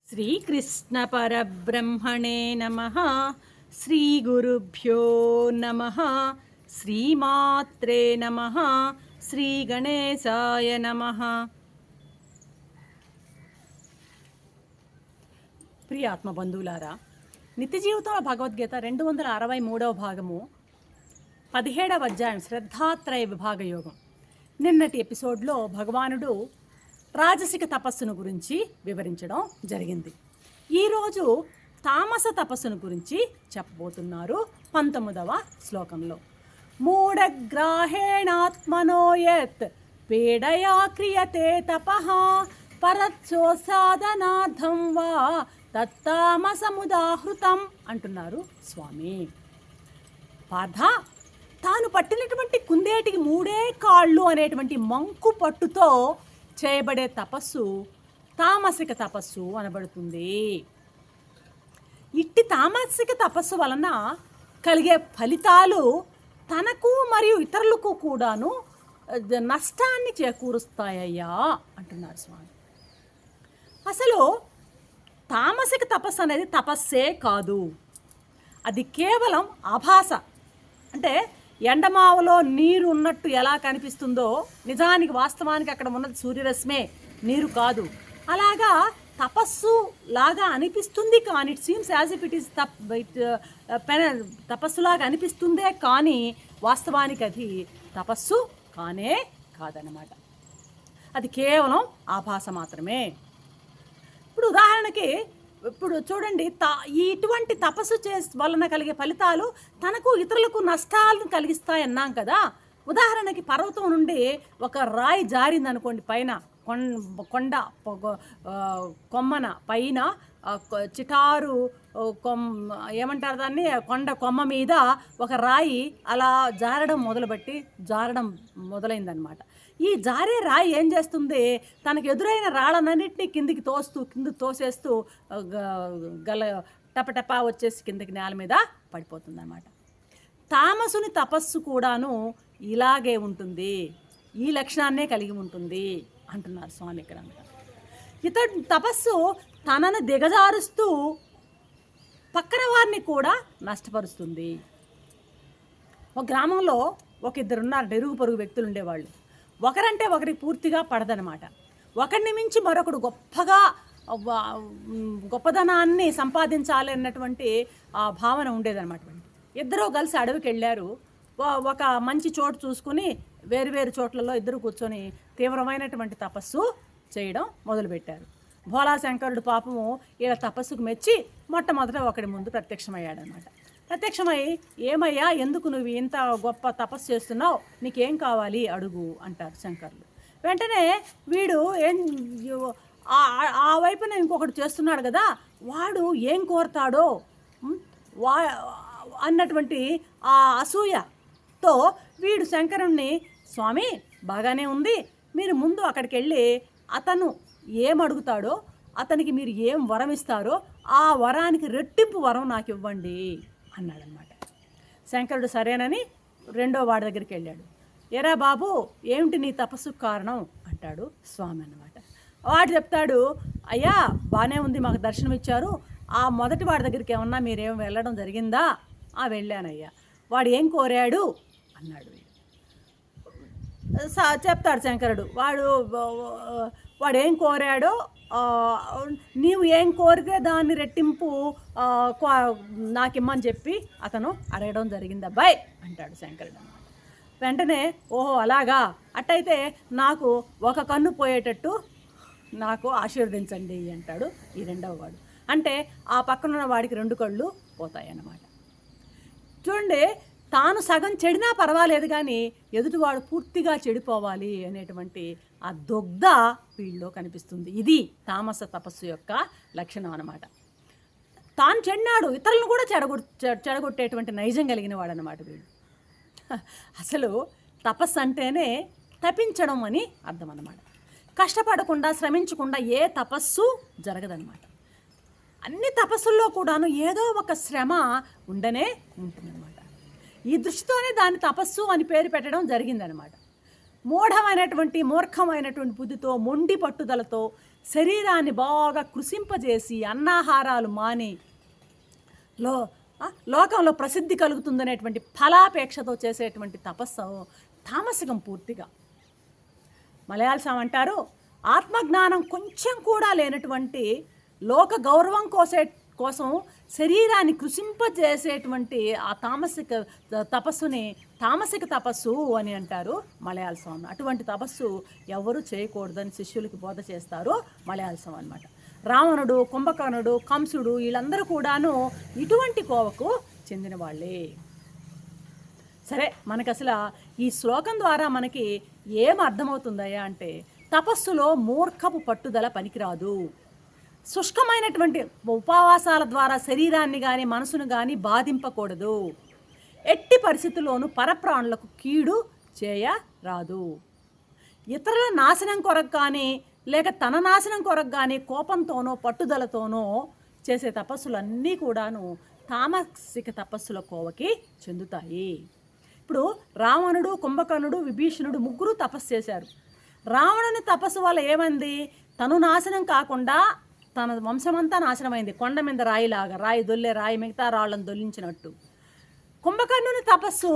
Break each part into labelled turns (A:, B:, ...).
A: శ్రీకృష్ణ పరబ్రహ్మణే నమః. శ్రీ గురుభ్యో నమః. శ్రీమాత్రే నమః. శ్రీ గణేశాయ నమః. ప్రియ ఆత్మబంధువులారా, నిత్య జీవితంలో భగవద్గీత 263వ భాగము 17వ అధ్యాయం శ్రద్ధాత్రయ విభాగ యోగం. నిన్నటి ఎపిసోడ్లో భగవానుడు రాజసిక తపస్సును గురించి వివరించడం జరిగింది. ఈరోజు తామస తపస్సును గురించి చెప్పబోతున్నారు 19వ శ్లోకంలో. మూఢగ్రాహేణాత్మనో యత్ పీడయా క్రియతే తపః పరత్సోసాధనార్థం వా తత్తామసముదాహృతం అంటున్నారు స్వామి. పార్థ, తాను పట్టినటువంటి కుందేటికి మూడే కాళ్ళు అనేటువంటి మంకు పట్టుతో చేయబడే తపస్సు తామసిక తపస్సు అనబడుతుంది. ఇట్టి తామసిక తపస్సు వలన కలిగే ఫలితాలు తనకు మరియు ఇతరులకు కూడాను నష్టాన్ని చేకూరుస్తాయ్యా అంటున్నారు స్వామి. అసలు తామసిక తపస్సు అనేది తపస్సే కాదు, అది కేవలం ఆభాస. అంటే ఎండమావలో నీరు ఉన్నట్టు ఎలా కనిపిస్తుందో నిజానికి వాస్తవానికి అక్కడ ఉన్నది సూర్యరశ్మే, నీరు కాదు. అలాగా తపస్సు లాగా అనిపిస్తుంది, కానీ it seems as if it is తపస్సులాగా అనిపిస్తుందే కానీ వాస్తవానికి అది తపస్సు కానే కాదనమాట. అది కేవలం ఆభాస మాత్రమే. ఇప్పుడు ఉదాహరణకి చూడండి, ఇటువంటి తపస్సు వలన కలిగే ఫలితాలు తనకు ఇతరులకు నష్టాలను కలిగిస్తాయన్నాం కదా. ఉదాహరణకి పర్వతం నుండి ఒక రాయి జారిందనుకోండి, పైన కొండ కొమ్మన పైన చిటారు ఏమంటారు దాన్ని, కొండ కొమ్మ మీద ఒక రాయి అలా జారడం మొదలైందనమాట. ఈ జారే రాయి ఏం చేస్తుంది, తనకు ఎదురైన రాళ్ళనన్నింటినీ కిందికి తోసేస్తూ టపటపా వచ్చేసి కిందకి నేల మీద పడిపోతుంది అన్నమాట. తామసుని తపస్సు కూడాను ఇలాగే ఉంటుంది, ఈ లక్షణాన్నే కలిగి ఉంటుంది అంటున్నారు స్వామి ఇక్కడ. ఇతడు తపస్సు తనను దిగజారుస్తూ పక్కన వారిని కూడా నష్టపరుస్తుంది. ఒక గ్రామంలో ఇద్దరున్నారు ఇరుగు పొరుగు వ్యక్తులు ఉండేవాళ్ళు. ఒకరంటే ఒకరికి పూర్తిగా పడదనమాట. ఒకరిని మించి మరొకడు గొప్పదనాన్ని సంపాదించాలి అన్నటువంటి భావన ఉండేదన్నమాట. ఇద్దరూ కలిసి అడవికి వెళ్ళారు. ఒక మంచి చోటు చూసుకుని వేరు చోట్లలో ఇద్దరు కూర్చొని తీవ్రమైనటువంటి తపస్సు చేయడం మొదలుపెట్టారు. భోలాశంకరుడు పాపము ఇలా తపస్సుకు మెచ్చి మొట్టమొదట ఒకడి ముందు ప్రత్యక్షమయ్యాడనమాట. ప్రత్యక్షమై, ఏమయ్యా, ఎందుకు నువ్వు ఇంత గొప్ప తపస్సు చేస్తున్నావు, నీకేం కావాలి అడుగు అంటారు శంకరులు. వెంటనే వీడు ఆ వైపున ఇంకొకటి చేస్తున్నాడు కదా, వాడు ఏం కోరుతాడో అన్నటువంటి ఆ అసూయతో వీడు శంకరుణ్ణి, స్వామి బాగానే ఉంది, మీరు ముందు అక్కడికి వెళ్ళి అతను ఏం అడుగుతాడో, అతనికి మీరు ఏం వరం ఇస్తారో ఆ వరానికి రెట్టింపు వరం నాకు ఇవ్వండి అన్నాడనమాట. శంకరుడు సరేనని రెండో వాడి దగ్గరికి వెళ్ళాడు. ఎరా బాబు, ఏమిటి నీ తపస్సుకు కారణం అంటాడు స్వామి అన్నమాట. వాడు చెప్తాడు, అయ్యా బాగానే ఉంది, మాకు దర్శనం ఇచ్చారు, ఆ మొదటి వాడి దగ్గరికి ఏమన్నా మీరేం వెళ్ళడం జరిగిందా? వెళ్ళానయ్యా. వాడు ఏం కోరాడు అన్నాడు. చెప్తాడు శంకరుడు, వాడు ఏం కోరాడో, నీవు ఏం కోరితే దాన్ని రెట్టింపు నాకు ఇమ్మని చెప్పి అతను అడగడం జరిగింది అబ్బాయి అంటాడు శంకరుడు. వెంటనే, ఓహో అలాగా, అట్టయితే నాకు ఒక కన్ను పోయేటట్టు నాకు ఆశీర్వదించండి అంటాడు ఈ రెండవ వాడు. అంటే ఆ పక్కనున్న వాడికి 2 కళ్ళు పోతాయి అన్నమాట. చూడండి, తాను సగం చెడినా పర్వాలేదు కానీ ఎదుటివాడు పూర్తిగా చెడిపోవాలి అనేటువంటి ఆ దొగ్ధ వీళ్ళలో కనిపిస్తుంది. ఇది తామస తపస్సు యొక్క లక్షణం అన్నమాట. తాను చెడినాడు, ఇతరులను కూడా చెడగొట్టేటువంటి నైజం కలిగిన వాడు అన్నమాట వీడు. అసలు తపస్సు అంటేనే తపించడం అని అర్థం అన్నమాట. కష్టపడకుండా శ్రమించకుండా ఏ తపస్సు జరగదన్నమాట. అన్ని తపస్సుల్లో కూడాను ఏదో ఒక శ్రమ ఉండనే ఉంటుందన్నమాట. ఈ దృష్టితోనే దాన్ని తపస్సు అని పేరు పెట్టడం జరిగిందనమాట. మూర్ఖమైనటువంటి బుద్ధితో, మొండి పట్టుదలతో శరీరాన్ని బాగా కృషింపజేసి అన్నాహారాలు మాని లోకంలో ప్రసిద్ధి కలుగుతుందనేటువంటి ఫలాపేక్షతో చేసేటువంటి తపస్సు తామసికం పూర్తిగా. మలయాళం అంటారు, ఆత్మజ్ఞానం కొంచెం కూడా లేనటువంటి లోక గౌరవం కోసం శరీరాన్ని కృషింపజేసేటువంటి ఆ తపస్సుని తామసిక తపస్సు అని అంటారు మలయాళ స్వామి. అటువంటి తపస్సు ఎవరు చేయకూడదని శిష్యులకి బోధ చేస్తారు మలయాళ స్వామి అనమాట. రావణుడు, కుంభకర్ణుడు, కంసుడు వీళ్ళందరూ కూడాను ఇటువంటి కోవకు చెందిన వాళ్ళే. సరే, మనకు అసలు ఈ శ్లోకం ద్వారా మనకి ఏం అర్థమవుతుందయ్యా అంటే, తపస్సులో మూర్ఖపు పట్టుదల పనికిరాదు. శుష్కమైనటువంటి ఉపవాసాల ద్వారా శరీరాన్ని కానీ మనసును కానీ బాధింపకూడదు. ఎట్టి పరిస్థితుల్లోనూ పరప్రాణులకు కీడు చేయరాదు. ఇతరుల నాశనం కొరకు కానీ లేక తన నాశనం కొరకు కానీ కోపంతోనో పట్టుదలతోనో చేసే తపస్సులన్నీ కూడాను తామసిక తపస్సుల కోవకి చెందుతాయి. ఇప్పుడు రావణుడు, కుంభకర్ణుడు, విభీషణుడు ముగ్గురు తపస్సు చేశారు. రావణుని తపస్సు వల్ల ఏమైంది? తను నాశనం కాకుండా తన వంశమంతా నాశనమైంది. కొండ మీద రాయిలాగా, రాయి దొల్లే రాయి మిగతా రాళ్ళను దొల్లించినట్టు. కుంభకర్ణుని తపస్సు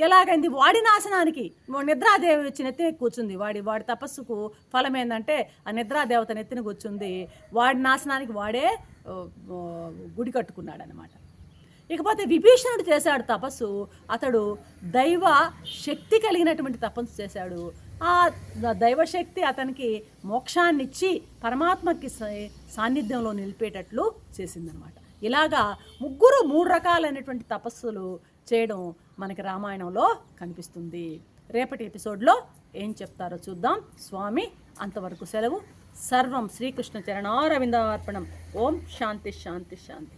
A: ఎలాగైంది? వాడి నాశనానికి నిద్రాదేవి వచ్చి నెత్తిన కూర్చుంది. వాడి తపస్సుకు ఫలం ఏంటంటే ఆ నిద్రాదేవత నెత్తిన కూర్చుంది. వాడి నాశనానికి వాడే గుడి కట్టుకున్నాడు అనమాట. ఇకపోతే విభీషణుడు చేశాడు తపస్సు. అతడు దైవ శక్తి కలిగినటువంటి తపస్సు చేశాడు. ఆ దైవశక్తి అతనికి మోక్షాన్నిచ్చి పరమాత్మకి సాన్నిధ్యంలో నిలిపేటట్లు చేసిందనమాట. ఇలాగా ముగ్గురు 3 రకాలైనటువంటి తపస్సులు చేయడం మనకి రామాయణంలో కనిపిస్తుంది. రేపటి ఎపిసోడ్లో ఏం చెప్తారో చూద్దాం. స్వామి అంతవరకు సెలవు. సర్వం శ్రీకృష్ణ చరణారవిందార్పణం. ఓం శాంతి శాంతి శాంతి.